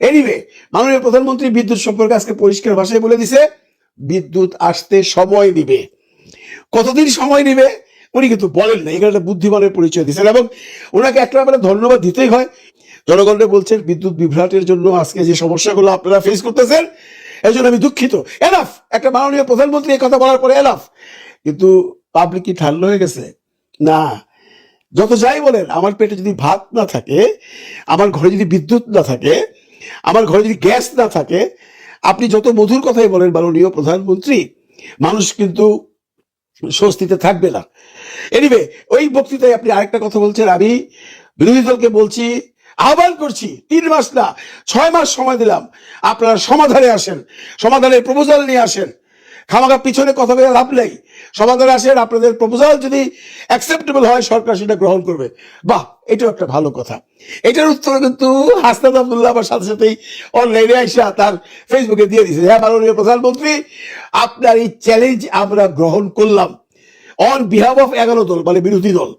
এনিওয়ে, মাননীয় প্রধানমন্ত্রী বিদ্যুৎ সম্পর্কে আজকে পরিষ্কার ভাষায় বলে দিছে বিদ্যুৎ আসতে সময় নিবে। কতদিন সময় নিবে উনি কিন্তু বলেন না, এখানে একটা বুদ্ধিমানের পরিচয় দিচ্ছেন এবং ওনাকে একটা ব্যাপারে ধন্যবাদ দিতেই হয়। জনগণকে বলছেন বিদ্যুৎ বিভ্রাটের জন্য আজকে যে সমস্যাগুলো আপনারা ফেস করতেছেন এর জন্য আমি দুঃখিত। এনাফ, একটা মাননীয় প্রধানমন্ত্রী এই কথা বলার পরে এনাফ। কিন্তু পাবলিক কি ঠান্ডা হয়ে গেছে? না, যত যাই বলেন, আমার পেটে যদি ভাত না থাকে, আমার ঘরে যদি বিদ্যুৎ না থাকে, আমার ঘরে যদি গ্যাস না থাকে, আপনি যত মধুর কথাই বলেন মাননীয় প্রধানমন্ত্রী, মানুষ কিন্তু স্বস্তিতে থাকবে না। এনিওয়ে, ওই বক্তৃতায় আপনি আরেকটা কথা বলছেন, আমি বিরোধী দলকে বলছি, আহ্বান করছি 3 মাস না 6 মাস সময় দিলাম, আপনারা সমাধানে আসেন, সমাধানের প্রপোজাল নিয়ে আসেন, খামাখা পিছনে কথা বলে লাভ নেই, সমাধানে আসেন। আপনাদের প্রপোজাল যদি অ্যাকসেপ্টেবল হয় সরকার সেটা গ্রহণ করবে। বাহ, এটাও একটা ভালো কথা। এটার উত্তর কিন্তু হাসনাত আব্দুল্লাহ আমার সাথে সাথেই অনলাইনে আইসা তার ফেসবুকে দিয়ে দিয়েছে, হ্যাঁ মাননীয় প্রধানমন্ত্রী আপনার এই চ্যালেঞ্জ আমরা গ্রহণ করলাম অন বিহাফ অফ 11 দল, মানে বিরোধী দল।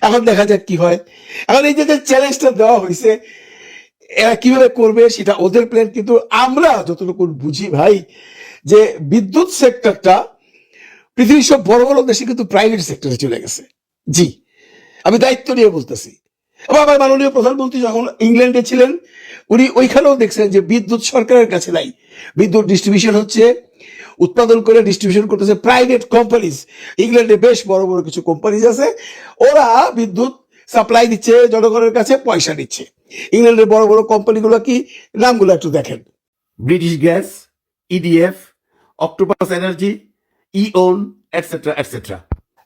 এখন দেখা যাক কি হয়। এখন এই যে চ্যালেঞ্জটা দেওয়া হয়েছে এরা কিভাবে করবে সেটা ওদের প্ল্যান, কিন্তু আমরা যতটুকু বুঝি ভাই যে বিদ্যুৎ সেক্টরটা পৃথিবীর সব বড় বড় দেশে কিন্তু প্রাইভেট সেক্টরে চলে গেছে। জি, আমি দায়িত্ব নিয়ে বলতেছি। আবার মাননীয় প্রধানমন্ত্রী যখন ইংল্যান্ডে ছিলেন উনি ওইখানেও দেখছেন যে বিদ্যুৎ সরকারের কাছে নাই, বিদ্যুৎ ডিস্ট্রিবিউশন হচ্ছে, উৎপাদন করে ডিস্ট্রিবিউশন করতেছে প্রাইভেট কোম্পানিজ। ইংল্যান্ডে বেশ বড় বড় কিছু কোম্পানিজ আছে, ওরা বিদ্যুৎ সাপ্লাই দিচ্ছে, জনগণের কাছে পয়সা নিচ্ছে। ইংল্যান্ডের বড় বড় কোম্পানিগুলো কি, নামগুলো একটু দেখেন, British gas, EDF, Octopus energy, EON, etcetera etcetera.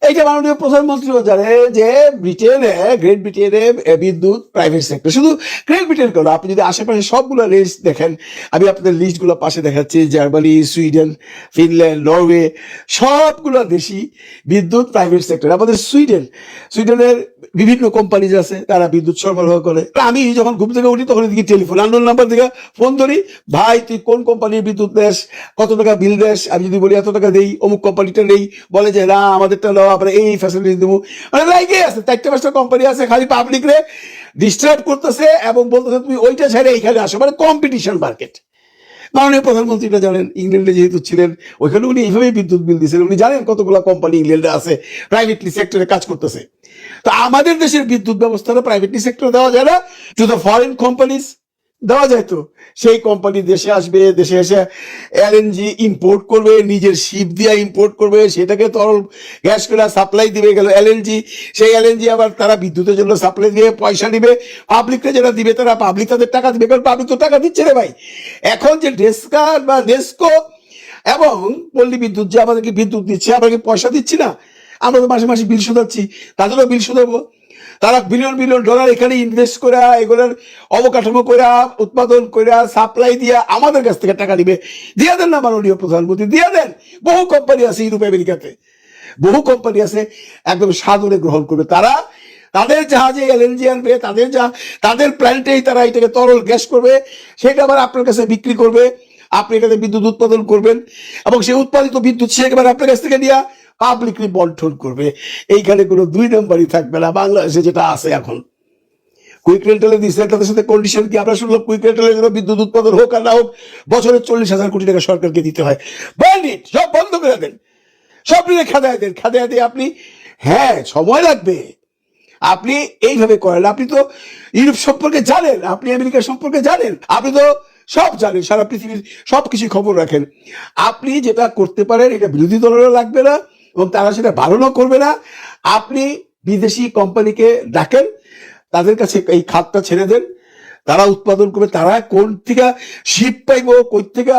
এইটা মাননীয় প্রধানমন্ত্রীও জানে যে ব্রিটেনে, গ্রেট ব্রিটেনে বিদ্যুৎ প্রাইভেট সেক্টর, শুধু গ্রেট ব্রিটেন কেন, আপনি যদি আশেপাশে সবগুলো লিস্ট দেখেন, আমি আপনাদের লিস্টগুলো পাশে দেখাচ্ছি, জার্মানি, সুইডেন, ফিনল্যান্ড, নরওয়ে, সবগুলো দেশই বিদ্যুৎ প্রাইভেট সেক্টর। আমাদের সুইডেনের বিভিন্ন কোম্পানি আছে তারা বিদ্যুৎ সরবরাহ করে। আমি যখন ঘুম থেকে উঠি তখন দিকে টেলিফোন, আননোন নাম্বার থেকে ফোন ধরি, ভাই তুই কোন কোম্পানির বিদ্যুৎ দেশ, কত টাকা বিল দেশ, আমি যদি বলি এত টাকা দেই, অমুক কোম্পানিটা নেই, বলে যে না আমাদেরটা নাও, আমরা এই ফ্যাসিলিটি দেবো। মানে লাইকে আছে 4-5টা কোম্পানি আছে, খালি পাবলিক রে ডিস্টার্ব করতেছে এবং বলতেছে তুমি ওইটা ছেড়ে এইখানে আসো, মানে কম্পিটিশন মার্কেট। মাননীয় প্রধানমন্ত্রীটা জানেন, ইংল্যান্ডে যেহেতু ছিলেন ওইখানে উনি এইভাবেই বিদ্যুৎ বিল দিয়েছেন, উনি জানেন কতগুলো কোম্পানি ইংল্যান্ডে আছে প্রাইভেটলি সেক্টরে কাজ করতেছে। তো আমাদের দেশের বিদ্যুৎ ব্যবস্থাটা প্রাইভেটলি সেক্টরে দেওয়া যায় না, টু দ্য ফরেন কোম্পানিজ দেওয়া যায়। তো সেই কোম্পানি দেশে আসবে, দেশে এসে এলএনজি ইম্পোর্ট করবে, নিজের শিপ দিয়ে ইম্পোর্ট করবে, সেটাকে তরল গ্যাস করে সাপ্লাই দিবে, গেল এলএনজি, সেই এলএনজি আবার তারা বিদ্যুতের জন্য সাপ্লাই দিয়ে পয়সা নিবে, পাবলিককে যেটা দিবে তারা পাবলিক তাদের টাকা দিবে, কারণ পাবলিক তো টাকা দিচ্ছে রে ভাই। এখন যে ডেসকার বা ডেসকো এবং পল্লী বিদ্যুৎ যে আমাদেরকে বিদ্যুৎ দিচ্ছে, আমরা কি পয়সা দিচ্ছি না? আমরা তো মাসে মাসে বিল শোধাচ্ছি, তাদেরও বিল শোধাবো। তারা বিলিয়ন বিলিয়ন ডলার এখানে ইনভেস্ট করে এগুলোর অবকাঠামো করে উৎপাদন করে সাপ্লাই দিয়ে আমাদের কাছ থেকে টাকা দিবে। দিয়ে দেন না মাননীয় প্রধানমন্ত্রী, দিয়ে দেন। বহু কোম্পানি আছে ইউরোপ আমেরিকাতে, বহু কোম্পানি আছে একদম সাদরে গ্রহণ করবে। তারা তাদের জাহাজে এলএনজি আনবে, তাদের প্ল্যান্টেই তারা এটাকে তরল গ্যাস করবে, সেটা আবার আপনার কাছে বিক্রি করবে, আপনি এটাতে বিদ্যুৎ উৎপাদন করবেন এবং সেই উৎপাদিত বিদ্যুৎ সে একেবারে আপনার কাছ থেকে নিয়ে পাবলিকলি বন্টন করবে। এইখানে কোনো 2 নম্বরই থাকবে না বাংলাদেশে যেটা আছে এখন। কুইক রেন্টালে দিচ্ছে, তাদের সাথে কন্ডিশন কি আমরা শুনলাম, কুইক রেন্টালের জন্য বিদ্যুৎ উৎপাদন হোক আর না হোক বছরে 40,000 কোটি টাকা সরকারকে দিতে হয়। ব্যান্ডিট, সব বন্ধ করে দেন, সব নিয়ে খাদায় দেন, খাদায় দিয়ে আপনি, হ্যাঁ সময় লাগবে, আপনি এইভাবে করেন। আপনি তো ইউরোপ সম্পর্কে জানেন, আপনি আমেরিকা সম্পর্কে জানেন, আপনি তো সব জানেন, সারা পৃথিবীর সবকিছু খবর রাখেন। আপনি যেটা করতে পারেন এটা বিরোধী দলেরও লাগবে না এবং তারা সেটা বারণও করবে না। আপনি বিদেশি কোম্পানিকে ডাকেন, তাদের কাছে এই খাতটা ছেড়ে দেন, তারা উৎপাদন করবে। তারা কোন থেকে শিপ পাইব, কোন থেকে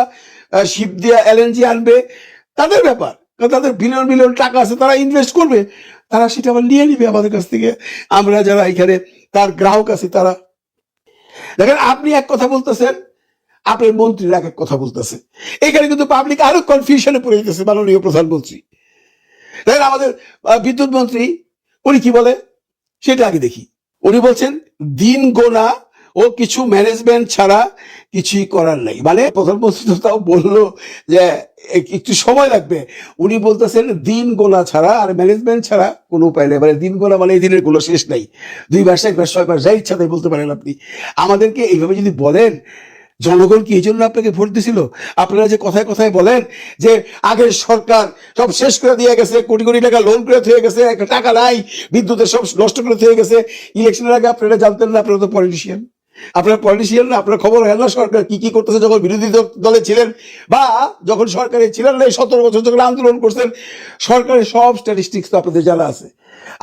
শিপ দিয়ে এলএনজি আনবে তাদের ব্যাপার, কারণ তাদের বিলিয়ন বিলিয়ন টাকা আছে, তারা ইনভেস্ট করবে, তারা সেটা আবার নিয়ে নিবে আমাদের কাছ থেকে। আমরা যারা এখানে তার গ্রাহক আছি তারা। দেখেন, আপনি এক কথা বলতেছেন, আপনার মন্ত্রীরা এক কথা বলতেছে, এখানে কিন্তু পাবলিক আরো কনফিউশনে পড়ে যেতেছে। মাননীয় প্রধানমন্ত্রী, দেখেন আমাদের বিদ্যুৎ মন্ত্রী উনি কি বলে সেটা আগে দেখি। উনি বলছেন দিন গোনা ও কিছু ম্যানেজমেন্ট ছাড়া কিছুই করার নাই। মানে প্রধানমন্ত্রী তো তাও বললো যে একটু সময় লাগবে, উনি বলতেছেন দিন গোনা ছাড়া আর ম্যানেজমেন্ট ছাড়া কোনো উপায় নেই। মানে দিন গোনা মানে এই দিনের গুলো শেষ নাই, 2 মাস 1 মাস 6 মাস যাই ইচ্ছা তাই বলতে পারেন আপনি। আমাদেরকে এইভাবে যদি বলেন, জনগণ কি এই জন্য আপনাকে ভোট দিছিল? আপনারা যে কথায় কথায় বলেন যে আগের সরকার সব শেষ করে দিয়ে গেছে, কোটি কোটি টাকা লোন করে থয়ে গেছে, একটা টাকা নাই, বিদ্যুতের সব নষ্ট করে থয়ে গেছে, ইলেকশনের আগে আপনারা জানতেন না? আপনারা তো পলিটিশিয়ান, আপনারা পলিটিশিয়ান না, আপনার খবর হয় না সরকার কি কি করতেছে যখন বিরোধী দলে ছিলেন বা যখন সরকারে ছিলেন না। 17 বছর যখন আন্দোলন করছেন, সরকারের সব স্ট্যাটিস্টিক্স তো আপনাদের জানা আছে।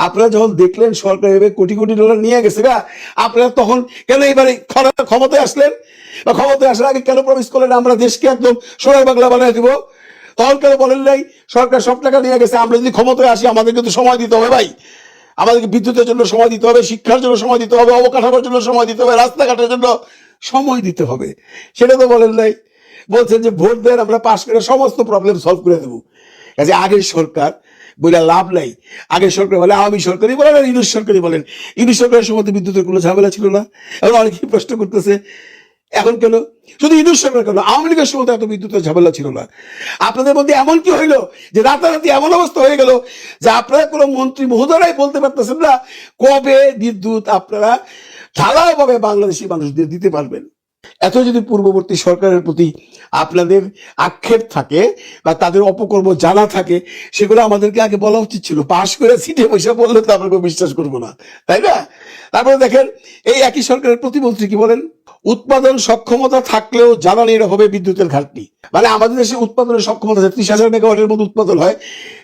আপনারা যখন দেখলেন সরকার এভাবে কোটি কোটি ডলার নিয়ে গেছে না, আপনারা তখন কেন এবারে ক্ষমতায় আসলেন বা ক্ষমতায় আসার আগে কেন প্রমিস করলেন আমরা দেশকে একদম সোনার বাংলা বানিয়ে দিব? তখন কেন বলেন নাই সরকার সব টাকা নিয়ে গেছে, আমরা যদি ক্ষমতায় আসি আমাদের কিন্তু সময় দিতে হবে ভাই, আমাদেরকে বিদ্যুতের জন্য সময় দিতে হবে, শিক্ষার জন্য সময় দিতে হবে, অবকাঠামোর জন্য সময় দিতে হবে, রাস্তাঘাটের জন্য সময় দিতে হবে। সেটা তো বলেন নাই। বলছেন যে ভোট দেন, আমরা পাশ করে সমস্ত প্রবলেম সলভ করে দেবো। কাজে আগের সরকার বলে লাভ নাই। আগের সরকার বলে আওয়ামী সরকারই বলেন আর ইউনুস সরকারই বলেন, ইউনুস সরকারের সময় বিদ্যুতের কোনো ঝামেলা ছিল না। এখন অনেকেই প্রশ্ন করতেছে এখন কেন শুধু ইউনুস সরকার, কেন আওয়ামী লীগের সময় এত বিদ্যুতের ঝামেলা ছিল না? আপনাদের মধ্যে এমন কি হইলো যে রাতারাতি এমন অবস্থা হয়ে গেল যে আপনারা কোনো মন্ত্রী মহোদয়রাই বলতে পারতেছেন না কবে বিদ্যুৎ আপনারা ঢালাওভাবে বাংলাদেশি মানুষদের দিতে পারবেন? এত যদি পূর্ববর্তী সরকারের প্রতি আপনাদের আক্ষেপ থাকে বা তাদের অপকর্ম জানা থাকে, সেগুলো আমাদেরকে আগে বলা উচিত ছিল। পাশ করে সিটে বসে বললে তো আমরা বিশ্বাস করবো না, তাই না? তারপরে দেখেন এই একই সরকারের প্রতিমন্ত্রী কি বলেন, উৎপাদন সক্ষমতা থাকলেও জ্বালানির হবে বিদ্যুতের ঘাটতি। মানে আমাদের দেশে উৎপাদনের সক্ষমতা 30,000 মেগাওয়াটের মতো উৎপাদন হয়,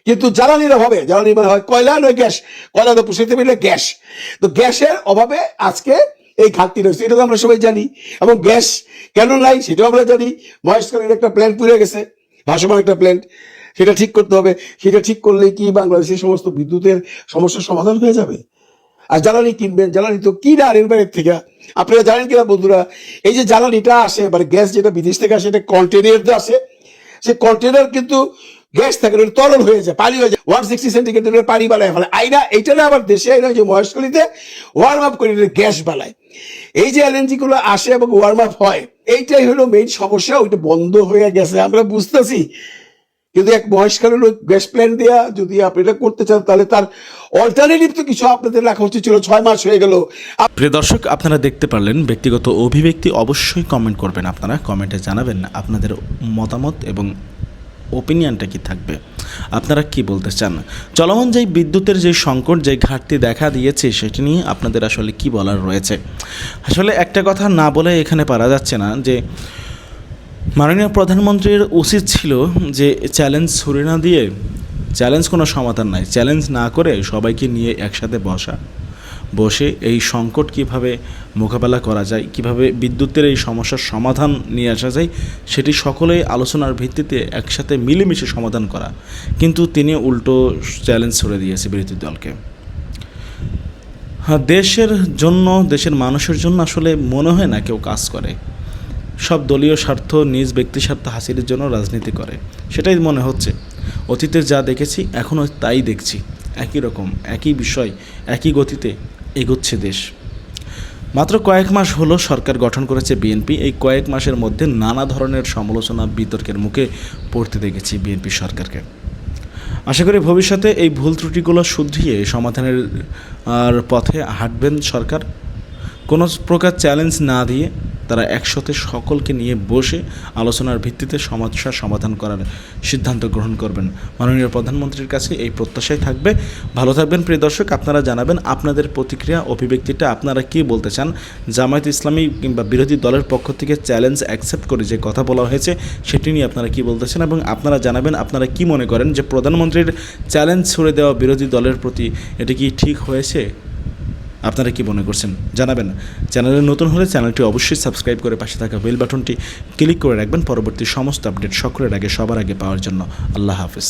কিন্তু জ্বালানির অভাবে, জ্বালানি মানে হয় কয়লা নয় গ্যাস, কয়লা তো পুষাইতে পারলে গ্যাস, তো গ্যাসের অভাবে আজকে এই ঘাটতি রয়েছে, এটা তো আমরা সবাই জানি। এবং গ্যাস কেন নাই সেটাও আমরা জানি। মহেশখালীর একটা প্ল্যান্ট পুড়ে গেছে, ভাসমান একটা প্ল্যান্ট, সেটা ঠিক করতে হবে। সেটা ঠিক করলেই কি বাংলাদেশের সমস্ত বিদ্যুতের সমস্যার সমাধান হয়ে যাবে? আর জ্বালানি কিনবেন, জ্বালানি তো কিনা আনেন বাইরের থেকে। আপনারা জানেন কিনা বন্ধুরা, এই যে জ্বালানিটা আসে মানে গ্যাস যেটা বিদেশ থেকে আসে, এটা কন্টেনার আসে, সে কন্টেনার কিন্তু গ্যাস থাকে তরল হয়ে যায়, পানি হয়ে যায়, 160 সেন্টিগ্রেডের পানি বানায় ফেলে আইনা। এইটা না আবার দেশে আইনা যে মহেশখালীতে ওয়ার্ম আপ করে গ্যাস বানায়। এই যে এলএনজি গুলো আসে এবং ওয়ার্ম আপ হয়, এইটাই হলো মেইন সমস্যা। ওইটা বন্ধ হয়ে গেছে আমরা বুঝতেছি, কিন্তু এক মহেশখালীর গ্যাস প্ল্যান্ট দেওয়া যদি আপনি এটা করতে চান তাহলে তার অল্টারনেটিভ তো কিছু আপনাদের রাখা উচিত ছিল। 6 মাস হয়ে গেল। প্রিয় দর্শক, আপনারা দেখতে পারলেন ব্যক্তিগত অভিব্যক্তি অবশ্যই কমেন্ট করবেন, আপনারা কমেন্টে জানাবেন আপনাদের মতামত এবং ওপিনিয়নটা কি থাকবে, আপনারা কি বলতে চান। চলমান যেই বিদ্যুতের যে সংকট, যে ঘাটতি দেখা দিয়েছে সেটি নিয়ে আপনাদের আসলে কি বলার রয়েছে। আসলে একটা কথা না বলে এখানে পারা যাচ্ছে না যে মাননীয় প্রধানমন্ত্রীর উচিত ছিল যে চ্যালেঞ্জ ছুড়ে না দিয়ে, চ্যালেঞ্জ কোনো সমাধান নাই, চ্যালেঞ্জ না করে সবাইকে নিয়ে একসাথে বসে এই সংকট কিভাবে মোকাবেলা করা যায়, কিভাবে বিদ্যুতের এই সমস্যার সমাধান নিয়ে আসা যায়, সেটি সকলেই আলোচনার ভিত্তিতে একসাথে মিলেমিশে সমাধান করা। কিন্তু তিনি উল্টো চ্যালেঞ্জ ছুড়ে দিয়েছে বিরোধী দলকে। হ্যাঁ, দেশের জন্য, দেশের মানুষের জন্য আসলে মনে হয় না কেউ কাজ করে। সব দলীয় স্বার্থ, নিজ ব্যক্তি স্বার্থ হাসিলের জন্য রাজনীতি করে, সেটাই মনে হচ্ছে। অতীতে যা দেখেছি এখনও তাই দেখছি, একই রকম, একই বিষয়, একই গতিতে এগোচ্ছে দেশ। মাত্র কয়েক মাস হলো সরকার গঠন করেছে বিএনপি। এই কয়েক মাসের মধ্যে নানা ধরনের সমালোচনা, বিতর্কের মুখে পড়তে দেখেছি বিএনপি সরকারকে। আশা করি ভবিষ্যতে এই ভুল ত্রুটিগুলো শুধরিয়ে সমাধানের পথে হাঁটবেন সরকার, কোনো প্রকার চ্যালেঞ্জ না দিয়ে তারা একসাথে সকলকে নিয়ে বসে আলোচনার ভিত্তিতে সমস্যার সমাধান করার সিদ্ধান্ত গ্রহণ করবেন। মাননীয় প্রধানমন্ত্রীর কাছে এই প্রত্যাশাই থাকবে। ভালো থাকবেন প্রিয় দর্শক, আপনারা জানাবেন আপনাদের প্রতিক্রিয়া, অভিব্যক্তিটা আপনারা কি বলতে চান। জামায়াত ইসলামী কিংবা বিরোধী দলের পক্ষ থেকে চ্যালেঞ্জ অ্যাকসেপ্ট করে যে কথা বলা হয়েছে সেটি নিয়ে আপনারা কি বলতেছেন, এবং আপনারা জানাবেন আপনারা কি মনে করেন যে প্রধানমন্ত্রীর চ্যালেঞ্জ ছুড়ে দেওয়া বিরোধী দলের প্রতি এটি কি ঠিক হয়েছে, আপনারা কি মনে করছেন জানাবেন। চ্যানেলে নতুন হলে চ্যানেলটি অবশ্যই সাবস্ক্রাইব করে পাশে থাকা বেল বাটনটি ক্লিক করে রাখবেন পরবর্তী সমস্ত আপডেট সকলের আগে সবার আগে পাওয়ার জন্য। আল্লাহ হাফেজ।